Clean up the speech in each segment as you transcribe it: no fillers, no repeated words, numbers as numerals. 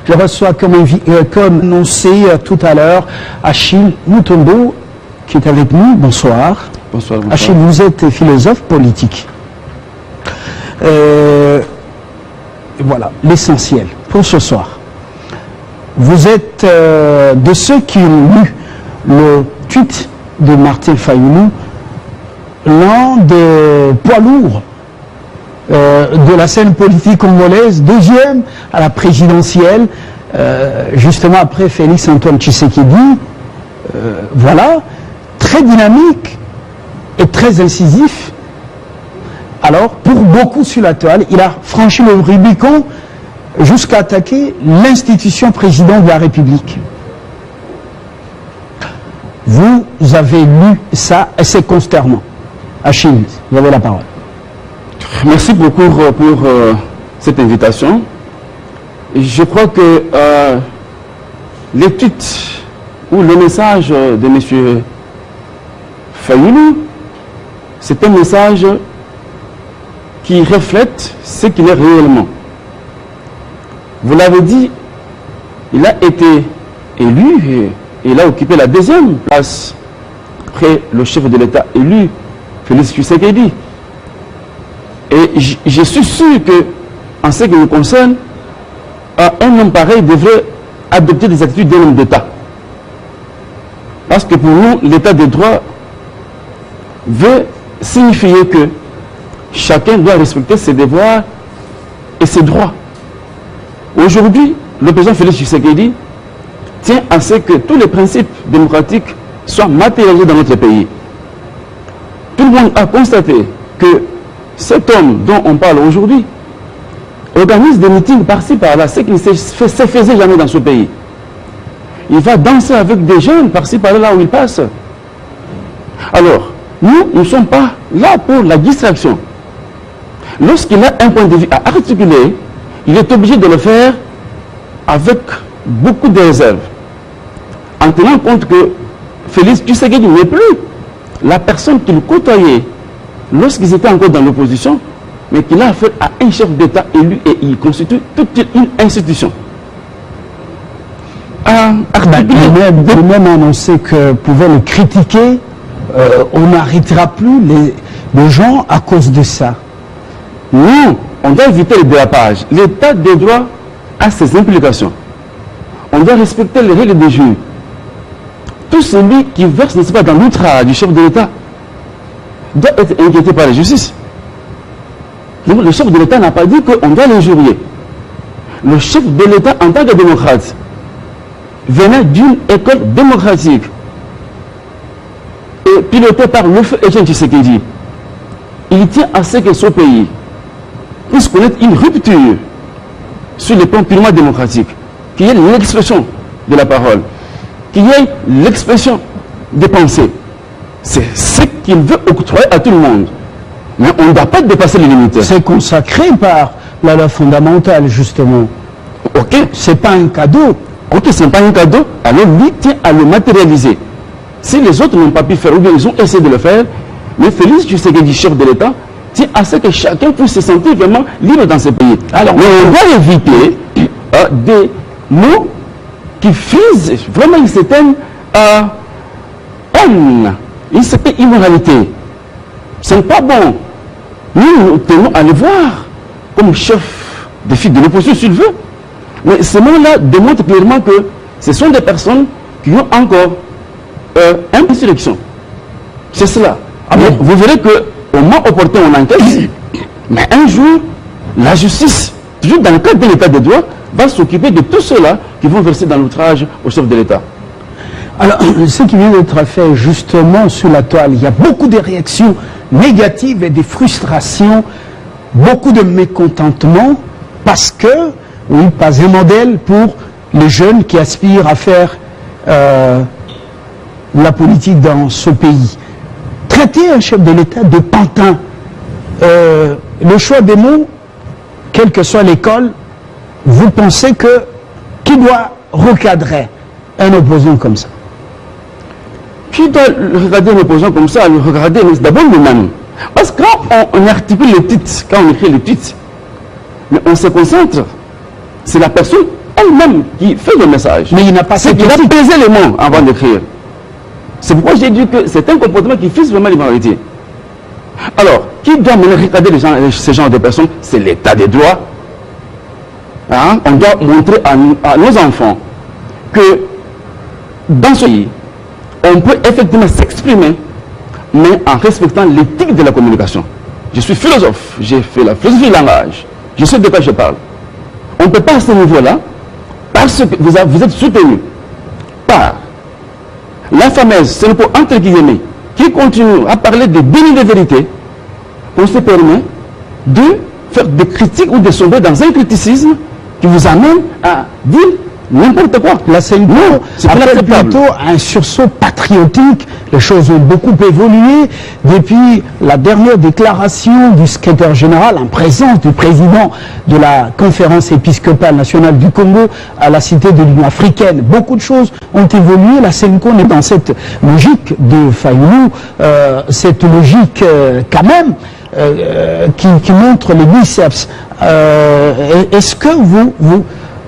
Je reçois comme annoncé tout à l'heure Achille Mutombo qui est avec nous. Bonsoir. Bonsoir. Achille, vous êtes philosophe politique. Voilà, l'essentiel pour ce soir. Vous êtes de ceux qui ont lu le tweet de Martin Fayoulou, l'un des poids lourds de la scène politique congolaise, deuxième à la présidentielle, justement après Félix Antoine Tshisekedi. Voilà, très dynamique et très incisif. Alors, pour beaucoup sur la toile, il a franchi le Rubicon jusqu'à attaquer l'institution président de la République. Vous avez lu ça et c'est consternant. Achille, vous avez la parole. Merci beaucoup pour cette invitation. Je crois que les tweets ou le message de M. Fayoulou, c'est un message qui reflète ce qu'il est réellement. Vous l'avez dit, il a été élu et il a occupé la deuxième place après le chef de l'État élu, Félix Tshisekedi. Et je suis sûr que, en ce qui nous concerne, un homme pareil devrait adopter des attitudes d'un homme d'État. Parce que pour nous, l'État de droit veut signifier que chacun doit respecter ses devoirs et ses droits. Aujourd'hui, le président Félix Tshisekedi tient à ce que tous les principes démocratiques soient matérialisés dans notre pays. Tout le monde a constaté que cet homme dont on parle aujourd'hui organise des meetings par-ci par-là, ce qui ne se faisait jamais dans ce pays. Il va danser avec des jeunes par-ci par-là, là où il passe. Alors, nous ne sommes pas là pour la distraction. Lorsqu'il a un point de vue à articuler, il est obligé de le faire avec beaucoup de réserve, en tenant compte que Félix Tshisekedi n'est plus la personne qu'il côtoyait lorsqu'ils étaient encore dans l'opposition, mais qu'il a affaire à un chef d'État élu et il constitue toute une institution. Lui-même a annoncé que pouvait le critiquer, on n'arrêtera plus les gens à cause de ça. Non, on doit éviter le dérapage. L'État de droit a ses implications. On doit respecter les règles du jeu. Tout celui qui verse, n'est-ce pas, dans l'outrage du chef de l'État doit être inquiété par la justice. Donc le chef de l'État n'a pas dit qu'on doit l'injurier. Le chef de l'État, en tant que démocrate, venait d'une école démocratique et piloté par le feu Etienne Tshisekedi. Il tient à ce que ce pays puisse connaître une rupture sur le plan purement démocratique, qu'il y ait l'expression de la parole, qu'il y ait l'expression des pensées. C'est ce qu'il veut octroyer à tout le monde. Mais on ne doit pas dépasser les limites. C'est consacré par la loi fondamentale, justement. Ok. C'est pas un cadeau. Ok, ce n'est pas un cadeau, alors lui tient à le matérialiser. Si les autres n'ont pas pu faire, ou bien ils ont essayé de le faire, mais Félix Tshisekedi, chef de l'État, tient à ce que chacun puisse se sentir vraiment libre dans ce pays. Alors, mais on doit éviter des mots qui frisent vraiment une certaine haine, une certaine immoralité. Ce n'est pas bon. Nous tenons à le voir comme chef de file de l'opposition, s'il veut. Mais ces mots-là démontrent clairement que ce sont des personnes qui ont encore une insurrection. C'est cela. Ah bon? Vous verrez qu'au moment opportun, on enquête, mais un jour, la justice, toujours dans le cadre de l'état de droit, va s'occuper de tout ceux-là qui vont verser dans l'outrage au chef de l'État. Alors, ce qui vient d'être fait justement sur la toile, il y a beaucoup de réactions négatives et des frustrations, beaucoup de mécontentement, parce que, oui, pas un modèle pour les jeunes qui aspirent à faire la politique dans ce pays. Traiter un chef de l'État de pantin, le choix des mots, quelle que soit l'école, vous pensez que qui doit recadrer un opposant comme ça? Qui doit regarder un opposant comme ça, le regarder d'abord nous-mêmes? Parce que quand on articule les titres, quand on écrit les titres, mais on se concentre, c'est la personne elle-même qui fait le message. Mais il n'a pas C'est qu'il a pesé les mots avant d'écrire. C'est pourquoi j'ai dit que c'est un comportement qui fixe vraiment l'immoralité. Alors, qui doit mener regarder ces genres de personnes? C'est l'état des droits. Hein? On doit montrer à nos enfants que dans ce pays, on peut effectivement s'exprimer, mais en respectant l'éthique de la communication. Je suis philosophe, j'ai fait la philosophie du langage, je sais de quoi je parle. On ne peut pas à ce niveau-là, parce que vous êtes soutenu par la fameuse Senko entre guillemets, qui continue à parler de déni de vérité, on se permet de faire des critiques ou de sombrer dans un criticisme qui vous amène à dire n'importe quoi. La Senko appelle plutôt un sursaut patriotique. Les choses ont beaucoup évolué depuis la dernière déclaration du secrétaire général en présence du président de la conférence épiscopale nationale du Congo à la Cité de l'Union africaine. Beaucoup de choses ont évolué. La Senko est dans cette logique de Fayulu, cette logique quand même qui montre les biceps. Est-ce que vous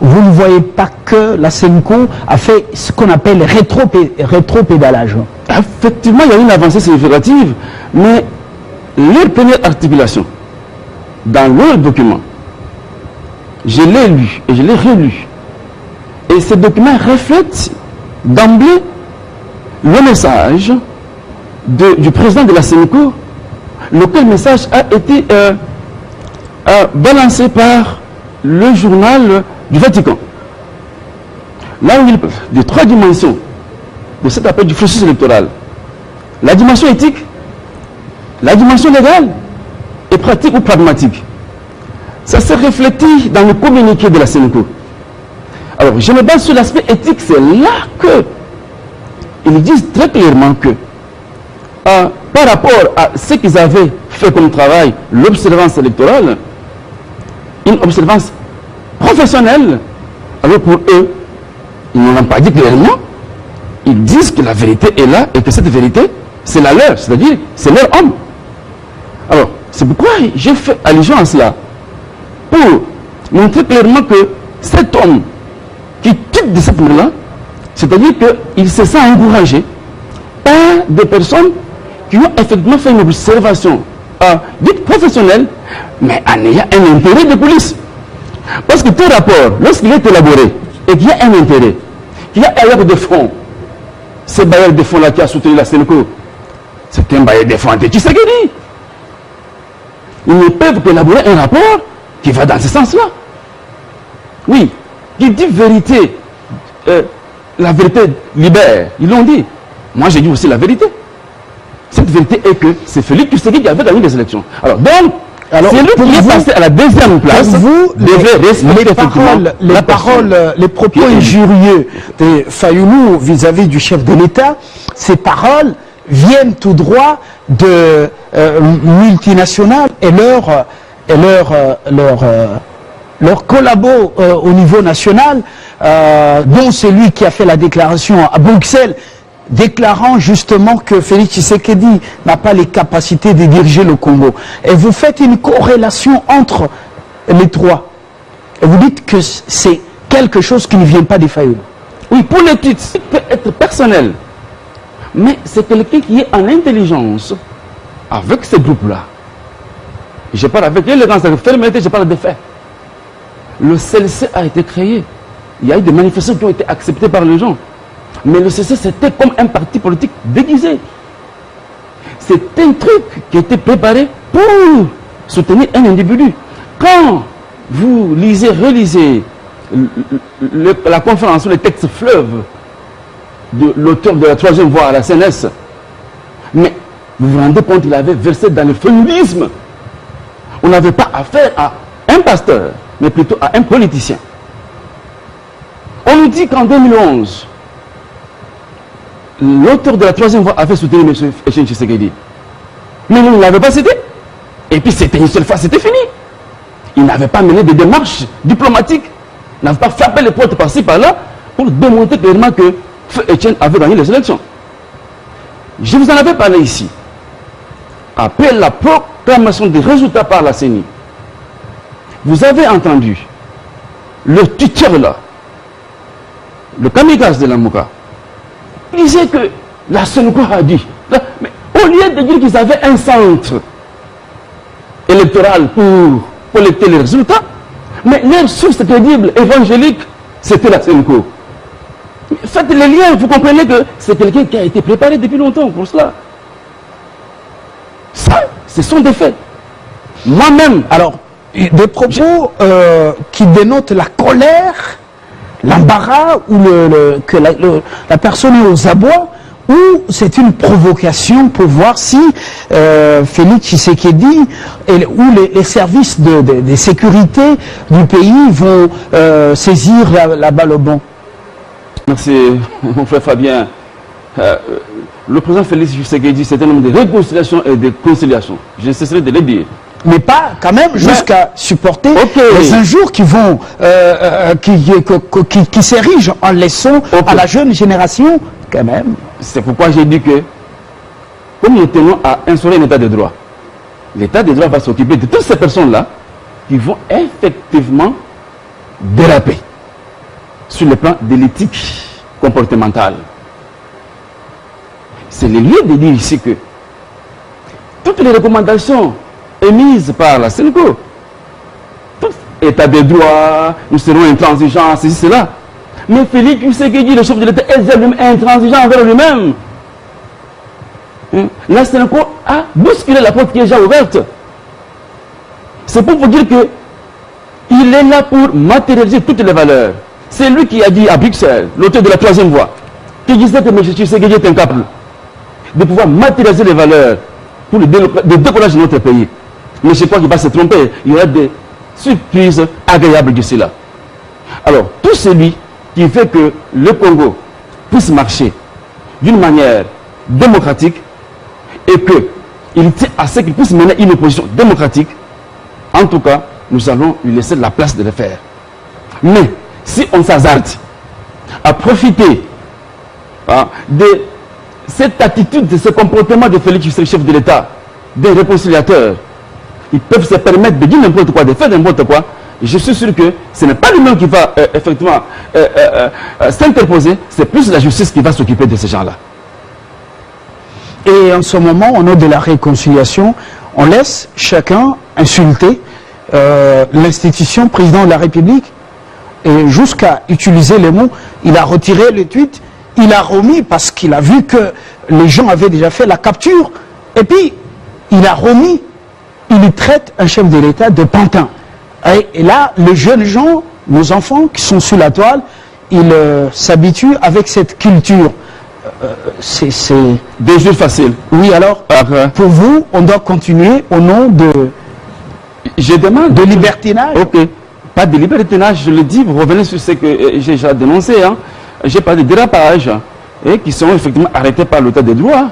ne voyez pas que la Senko a fait ce qu'on appelle rétro-pédalage? Effectivement, il y a une avancée significative, mais les premières articulations dans le document, je l'ai lu et je l'ai relu. Et ces documents reflètent d'emblée le message du président de la Senko, lequel message a été balancé par le journal du Vatican. Là où il parle des trois dimensions de cet appel du processus électoral: la dimension éthique, la dimension légale et pratique ou pragmatique. Ça s'est reflété dans le communiqué de la Senko. Alors, je me base sur l'aspect éthique, c'est là que ils disent très clairement que par rapport à ce qu'ils avaient fait comme travail, l'observance électorale, une observance professionnelle, alors pour eux, ils n'en ont pas dit clairement, ils disent que la vérité est là et que cette vérité, c'est la leur, c'est-à-dire c'est leur homme. Alors, c'est pourquoi j'ai fait allusion à cela, pour montrer clairement que cet homme qui quitte de cette manière-là, c'est-à-dire qu'il se sent encouragé par des personnes qui ont effectivement fait une observation dite professionnelle, mais en ayant un intérêt de police. Parce que tout rapport, lorsqu'il est élaboré et qu'il y a un intérêt, qu'il y a un bailleur de fonds, ce bailleur de fonds-là qui a soutenu la Senko, c'est un bailleur de fonds anti-Tshisekedi. Ils ne peuvent qu'élaborer un rapport qui va dans ce sens-là. Oui, qui dit vérité, la vérité libère, ils l'ont dit. Moi j'ai dit aussi la vérité. Cette vérité est que c'est Félix Tshisekedi qui avait gagné les élections. Alors donc, c'est lui qui est passé à la deuxième place. Vous, les propos injurieux de Fayulu vis-à-vis du chef de l'État, ces paroles viennent tout droit de multinationales et leurs collabos au niveau national, dont celui qui a fait la déclaration à Bruxelles, déclarant justement que Félix Tshisekedi n'a pas les capacités de diriger le Congo. Et vous faites une corrélation entre les trois. Et vous dites que c'est quelque chose qui ne vient pas des Fayulu. Oui, pour le titre, ça peut être personnel. Mais c'est quelqu'un qui est en intelligence avec ce groupe-là. Je parle avec élégance, avec fermeté, je parle des faits. Le CLC a été créé. Il y a eu des manifestations qui ont été acceptées par les gens. Mais le CC, c'était comme un parti politique déguisé. C'est un truc qui était préparé pour soutenir un individu. Quand vous lisez, relisez la conférence sur les textes fleuves de l'auteur de la troisième voie à la CNS, mais vous vous rendez compte qu'il avait versé dans le féminisme. On n'avait pas affaire à un pasteur, mais plutôt à un politicien. On nous dit qu'en 2011, l'auteur de la troisième voie avait soutenu M. Etienne Tshisekedi. Mais vous ne l'avez pas cité. Et puis c'était une seule fois, c'était fini. Il n'avait pas mené des démarches diplomatiques. Il n'avait pas frappé les portes par-ci, par-là, pour démontrer clairement que Feu Etienne avait gagné les élections. Je vous en avais parlé ici. Après la proclamation des résultats par la CENI, vous avez entendu le tuteur là, le kamikaze de Lamuka, il disait que la Senko a dit, mais au lieu de dire qu'ils avaient un centre électoral pour collecter les résultats, mais leur source crédible évangélique, c'était la Senko. Faites les liens, vous comprenez que c'est quelqu'un qui a été préparé depuis longtemps pour cela. Ça, ce sont des faits. Moi-même, alors, des propos qui dénotent la colère, l'embarras, ou que la personne est aux abois, ou c'est une provocation pour voir si Félix Tshisekedi ou les services de sécurité du pays vont saisir la balle au bon. Merci, mon frère Fabien. Le président Félix Tshisekedi, c'est un homme de réconciliation et de conciliation. Je ne cesserai de le dire. Mais pas quand même jusqu'à supporter les injures qui vont qui s'érigent en leçon à la jeune génération quand même. C'est pourquoi j'ai dit que comme nous tenons à instaurer un état de droit, l'état de droit va s'occuper de toutes ces personnes-là qui vont effectivement déraper sur le plan de l'éthique comportementale. C'est le lieu de dire ici que toutes les recommandations émises par la Senko, tout état de droit, nous serons intransigeants, ceci, cela. Mais Félix Tshisekedi, le chef de l'État, est lui-même intransigeant envers lui-même. La Senko a bousculé la porte qui est déjà ouverte. C'est pour vous dire que il est là pour matérialiser toutes les valeurs. C'est lui qui a dit à Bruxelles, l'auteur de la troisième voie, qui disait que M. Tshisekedi est incapable de pouvoir matérialiser les valeurs pour le décollage de notre pays. Mais je crois qu'il va se tromper. Il y aura des surprises agréables d'ici là. Alors, tout celui qui fait que le Congo puisse marcher d'une manière démocratique et qu'il tient à ce qu'il puisse mener une opposition démocratique, en tout cas, nous allons lui laisser la place de le faire. Mais, si on s'hazarde à profiter de cette attitude, de ce comportement de Félix Tshisekedi, chef de l'État, des réconciliateurs, ils peuvent se permettre de dire n'importe quoi, de faire n'importe quoi. Et je suis sûr que ce n'est pas lui-même qui va effectivement s'interposer, c'est plus la justice qui va s'occuper de ces gens-là. Et en ce moment, au nom de la réconciliation, on laisse chacun insulter l'institution président de la République. Et jusqu'à utiliser les mots, il a retiré le tweet, il a remis parce qu'il a vu que les gens avaient déjà fait la capture. Et puis, il a remis, il traite un chef de l'État de pantin. Et là, les jeunes gens, nos enfants qui sont sur la toile, ils s'habituent avec cette culture. C'est des jeux faciles. Oui, alors, pour vous, on doit continuer au nom de... Je demande... De libertinage. Ok. Pas de libertinage, je le dis, vous revenez sur ce que j'ai déjà dénoncé. Hein. J'ai parlé de dérapage qui sont effectivement arrêtés par l'état de droit.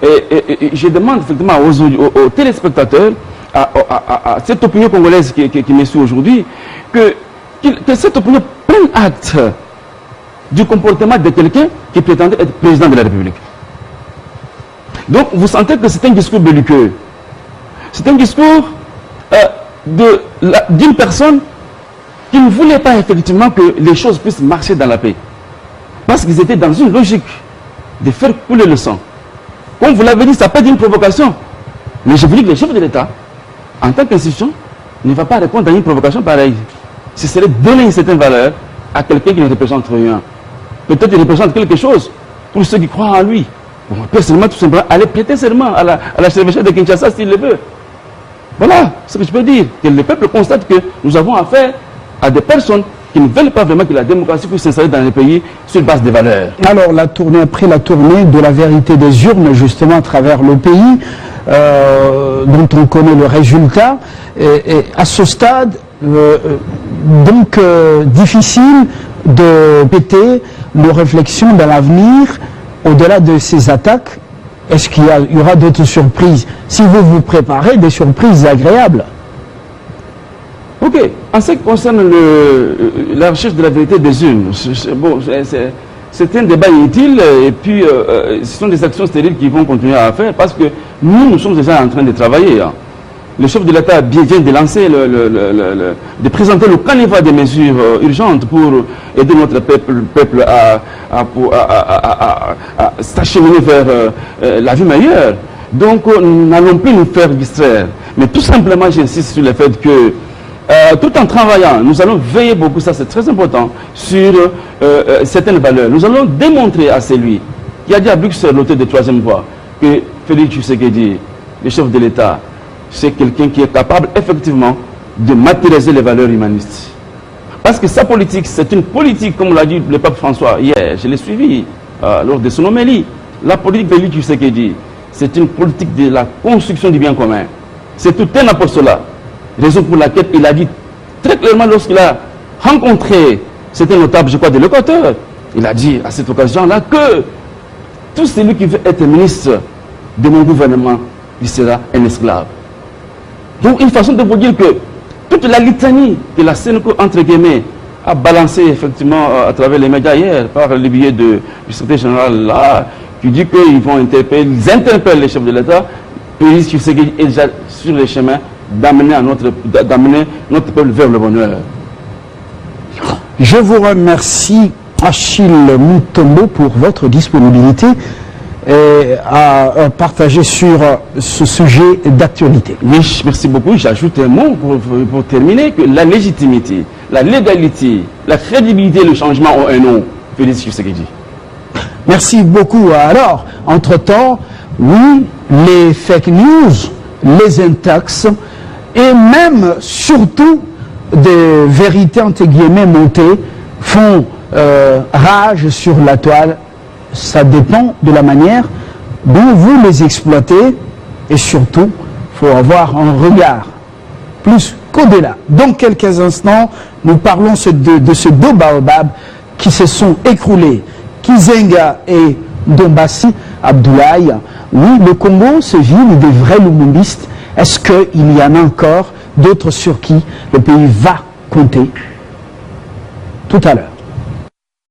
Et je demande effectivement aux téléspectateurs, à cette opinion congolaise qui me suit aujourd'hui, que cette opinion prenne acte du comportement de quelqu'un qui prétendait être président de la République. Donc vous sentez que c'est un discours belliqueux. C'est un discours d'une personne qui ne voulait pas effectivement que les choses puissent marcher dans la paix. Parce qu'ils étaient dans une logique de faire couler le sang. Comme vous l'avez dit, ça peut être une provocation. Mais je vous dis que le chef de l'État, en tant qu'institution, ne va pas répondre à une provocation pareille. Ce serait donner une certaine valeur à quelqu'un qui ne représente rien. Peut-être qu'il représente quelque chose pour ceux qui croient en lui. Bon, personnellement, tout simplement, aller prêter serment à la chevêchère de Kinshasa s'il le veut. Voilà ce que je peux dire. Que le peuple constate que nous avons affaire à des personnes qui ne veulent pas vraiment que la démocratie puisse s'installer dans les pays sur base des valeurs. Alors, après la tournée de la vérité des urnes, justement, à travers le pays, dont on connaît le résultat, et à ce stade, difficile de péter nos réflexions dans l'avenir, au-delà de ces attaques. Est-ce qu'il y aura d'autres surprises? Si vous vous préparez, des surprises agréables. Ok, en ce qui concerne la recherche de la vérité des urnes, c'est un débat inutile et puis ce sont des actions stériles qui vont continuer à faire parce que nous sommes déjà en train de travailler. Hein. le chef de l'État vient de lancer, de présenter le canevas des mesures urgentes pour aider notre peuple à s'acheminer vers la vie meilleure. Donc, n'allons plus nous faire distraire. Mais tout simplement, j'insiste sur le fait que, tout en travaillant, nous allons veiller beaucoup, ça c'est très important, sur certaines valeurs. Nous allons démontrer à celui qui a dit à Bruxelles, l'auteur de troisième voie, que Félix Tshisekedi, le chef de l'État, c'est quelqu'un qui est capable effectivement de matérialiser les valeurs humanistes. Parce que sa politique, c'est une politique, comme l'a dit le pape François hier, je l'ai suivi lors de son homélie. La politique de Félix Tshisekedi, c'est une politique de la construction du bien commun. C'est tout un apostolat. Raison pour laquelle il a dit très clairement lorsqu'il a rencontré, c'était notable, je crois, de l'Équateur, il a dit à cette occasion-là que tout celui qui veut être ministre de mon gouvernement, il sera un esclave. Donc une façon de vous dire que toute la litanie que la Sénéco, entre guillemets, a balancé effectivement à travers les médias hier, par le biais du secrétaire général là, qui dit qu'ils vont interpeller, ils interpellent les chefs de l'État, puis sur ce qui est déjà sur le chemin d'amener notre peuple vers le bonheur. Je vous remercie, Achille Mutombo, pour votre disponibilité à partager sur ce sujet d'actualité. Oui, merci beaucoup. J'ajoute un mot pour terminer, que la légitimité, la légalité, la crédibilité et le changement ont un nom. Félix Tshisekedi. Merci beaucoup. Alors, entre-temps, oui, les fake news, les intox et même, surtout, des vérités entre guillemets montées font rage sur la toile. Ça dépend de la manière dont vous les exploitez et surtout, il faut avoir un regard plus qu'au-delà. Dans quelques instants, nous parlons de ces deux baobabs qui se sont écroulés, Kizenga et Dombassi Abdoulaye. Oui, le Congo se vide des vrais lumumbistes. Est-ce qu'il y en a encore d'autres sur qui le pays va compter tout à l'heure?